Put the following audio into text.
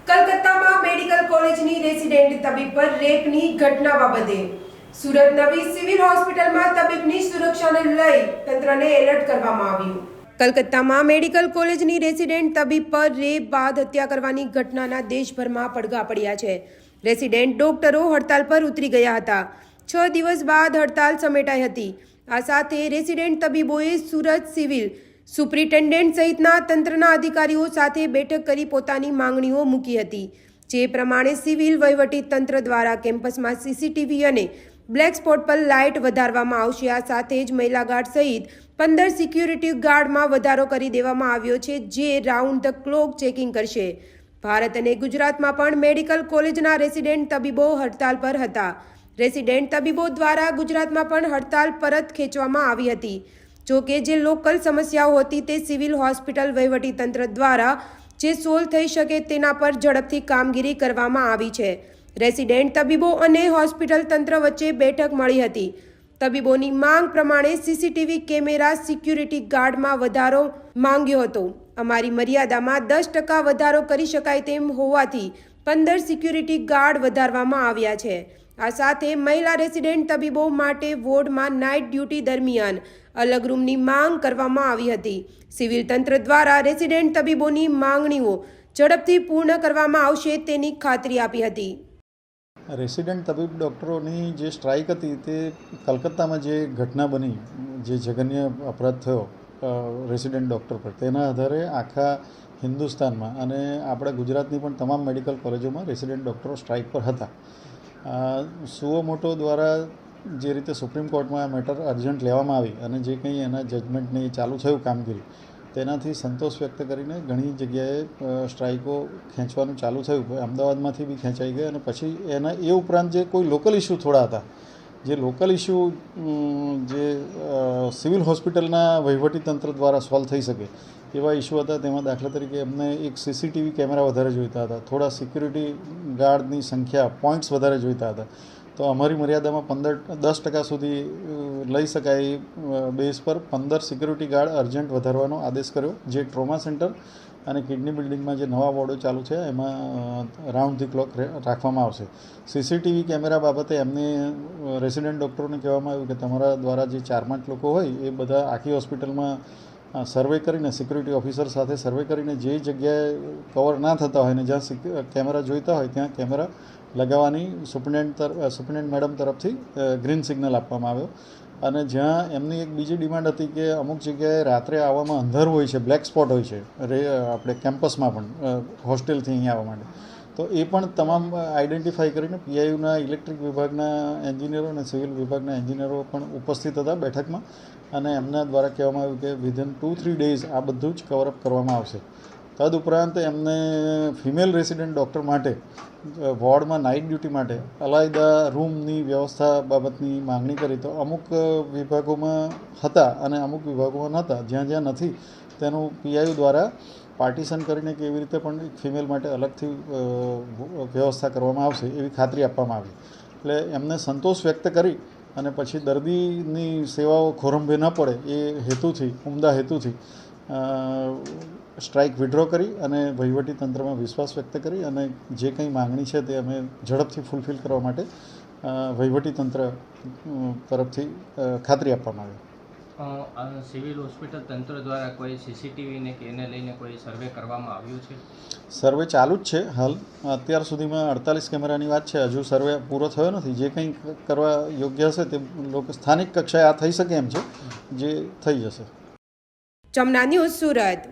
કલકત્તામાં medical કોલેજની resident તબીબ પર રેપની ઘટના બાબતે સુરત નવી સિવિલ હોસ્પિટલમાં તબીબની સુરક્ષાને લઈ તંત્રને એલર્ટ કરવામાં આવ્યું. કલકત્તામાં મેડિકલ કોલેજની રેસિડેન્ટ તબીબ પર રેપ બાદ હત્યા કરવાની ઘટનાના દેશભરમાં પડઘા પડ્યા છે. રેસિડેન્ટ ડોક્ટરો હડતાલ પર ઉતરી ગયા હતા. 6 દિવસ બાદ હડતાલ સમેટાઈ હતી. આ સાથે રેસિડેન્ટ તબીબોએ સુરત સિવિલ સુપ્રિન્ટેન્ડન્ટ સહિતના તંત્રના અધિકારીઓ સાથે બેઠક કરી પોતાની માંગણીઓ મૂકી હતી. જે પ્રમાણે સિવિલ વહીવટી તંત્ર દ્વારા કેમ્પસમાં સીસીટીવી અને બ્લેક સ્પોટ પર લાઇટ વધારવામાં આવશે. આ સાથે જ મહિલા ગાર્ડ સહિત 15 સિક્યુરિટી ગાર્ડમાં વધારો કરી દેવામાં આવ્યો છે, જે રાઉન્ડ ધ ક્લોક ચેકિંગ કરશે. ભારત અને ગુજરાતમાં પણ મેડિકલ કોલેજના રેસિડેન્ટ તબીબો હડતાલ પર હતા. રેસિડેન્ટ તબીબો દ્વારા ગુજરાતમાં પણ હડતાલ પરત ખેંચવામાં આવી હતી. જો કે જે લોકલ સમસ્યાઓ હતી તે સિવિલ હોસ્પિટલ વહીવટીતંત્ર દ્વારા જે સોલ્વ થઈ શકે તેના પર ઝડપથી કામગીરી કરવામાં આવી છે. રેસિડેન્ટ તબીબો અને હોસ્પિટલ તંત્ર વચ્ચે બેઠક મળી હતી. તબીબોની માંગ પ્રમાણે સીસીટીવી કેમેરા સિક્યુરિટી ગાર્ડમાં વધારો માંગ્યો હતો. અમારી મર્યાદામાં 10% વધારો કરી શકાય તેમ હોવાથી 15 સિક્યુરિટી ગાર્ડ વધારવામાં આવ્યા છે. આ સાથે મહિલા રેસિડેન્ટ તબીબો માટે વોર્ડમાં નાઇટ ડ્યુટી દરમિયાન અલગ રૂમની માંગ કરવામાં આવી હતી. સિવિલ તંત્ર દ્વારા રેસિડેન્ટ તબીબોની માંગણીઓ ઝડપથી પૂર્ણ કરવામાં આવશે તેની ખાતરી આપી હતી. રેસિડેન્ટ તબીબ ડૉક્ટરોની જે સ્ટ્રાઇક હતી તે કલકત્તામાં જે ઘટના બની, જે જઘન્ય અપરાધ થયો રેસિડેન્ટ ડૉક્ટર પર, તેના આધારે આખા હિન્દુસ્તાનમાં અને આપણા ગુજરાતની પણ તમામ મેડિકલ કોલેજોમાં રેસિડેન્ટ ડૉક્ટરો સ્ટ્રાઇક પર હતા. સુઓ મોટો દ્વારા જે રીતે સુપ્રીમ કોર્ટમાં આ મેટર અર્જન્ટ લેવામાં આવી અને જે કંઈ એના જજમેન્ટની ચાલુ થયું કામગીરી, તેનાથી સંતોષ વ્યક્ત કરીને ઘણી જગ્યાએ સ્ટ્રાઇકો ખેંચવાનું ચાલુ થયું. અમદાવાદમાંથી બી ખેંચાઈ ગઈ અને પછી એના એ ઉપરાંત જે કોઈ લોકલ ઇસ્યુ થોડા હતા, જે લોકલ ઇસ્યુ જે સિવિલ હોસ્પિટલના વહીવટીતંત્ર દ્વારા સોલ્વ થઈ શકે એવા ઇસ્યુ હતા. તેમાં દાખલા તરીકે એમને એક સીસીટીવી કેમેરા વધારે જોઈતા હતા, થોડા સિક્યુરિટી ગાર્ડની સંખ્યા પોઈન્ટ્સ વધારે જોઈતા હતા. તો અમારી મર્યાદામાં 10% સુધી લઈ શકાય બેઝ પર 15 સિક્યુરિટી ગાર્ડ અર્જન્ટ વધારવાનો આદેશ કર્યો, જે ટ્રોમા સેન્ટર અને કિડની બિલ્ડિંગમાં જે નવા વોર્ડો ચાલુ છે એમાં રાઉન્ડ ધી ક્લોક રાખવામાં આવશે. સીસીટીવી કેમેરા બાબતે એમને રેસિડેન્ટ ડૉક્ટરોને કહેવામાં આવ્યું કે તમારા દ્વારા જે 4-5 લોકો હોય એ બધા આખી હોસ્પિટલમાં સર્વે કરીને, સિક્યુરિટી ઓફિસર સાથે સર્વે કરીને જે જગ્યાએ કવર ના થતા હોય ને જ્યાં કેમેરા જોઈતા હોય ત્યાં કેમેરા લગાવવાની સુપ્રિન્ટેન્ડન્ટ મેડમ તરફથી ગ્રીન સિગ્નલ આપવામાં આવ્યો. અને જ્યાં એમની એક બીજી ડિમાન્ડ હતી કે અમુક જગ્યાએ રાત્રે આવવામાં અંધારું હોય છે, બ્લેક સ્પોટ હોય છે આપણે કેમ્પસમાં પણ હોસ્ટેલથી અહીંયા આવવા માટે, તો એ પણ તમામ આઈડેન્ટિફાઈ કરીને પીઆઈયુના ઇલેક્ટ્રિક વિભાગના એન્જિનિયરો અને સિવિલ વિભાગના એન્જિનિયરો પણ ઉપસ્થિત હતા બેઠકમાં. અને એમના દ્વારા કહેવામાં આવ્યું કે વિધિન 2-3 ડેઝ આ બધું જ કવરઅપ કરવામાં આવશે. તદુપરાંત એમને ફિમેલ રેસિડેન્ટ ડૉક્ટર માટે વોર્ડમાં નાઇટ ડ્યુટી માટે અલાયદા રૂમની વ્યવસ્થા બાબતની માંગણી કરી. તો અમુક વિભાગોમાં હતા અને અમુક વિભાગોમાં નહોતા. જ્યાં જ્યાં નથી તેનું પીઆઈયુ દ્વારા પાર્ટીશન કરીને કેવી રીતે પણ એક ફિમેલ માટે અલગથી વ્યવસ્થા કરવામાં આવશે એવી ખાતરી આપવામાં આવી. એટલે એમને સંતોષ વ્યક્ત કરી અને પછી દર્દીની સેવાઓ ખોરંભે ન પડે એ હેતુથી, ઉમદા હેતુથી સ્ટ્રાઇક વિડ્રો કરી અને વહીવટીતંત્રમાં વિશ્વાસ વ્યક્ત કરી અને જે કંઈ માંગણી છે તે અમે ઝડપથી ફૂલફિલ કરવા માટે વહીવટીતંત્ર તરફથી ખાતરી આપવામાં આવી. સિવિલ હોસ્પિટલ તંત્ર દ્વારા કોઈ સીસીટીવીને કે એને લઈને કોઈ સર્વે કરવામાં આવ્યું છે? સર્વે ચાલુ જ છે હાલ. અત્યાર સુધીમાં 48 કેમેરાની વાત છે. હજુ સર્વે પૂરો થયો નથી. જે કંઈ કરવા યોગ્ય હશે તે લોકો સ્થાનિક કક્ષાએ આ થઈ શકે એમ છે, જે થઈ જશે. જમના ન્યૂઝ, સુરત.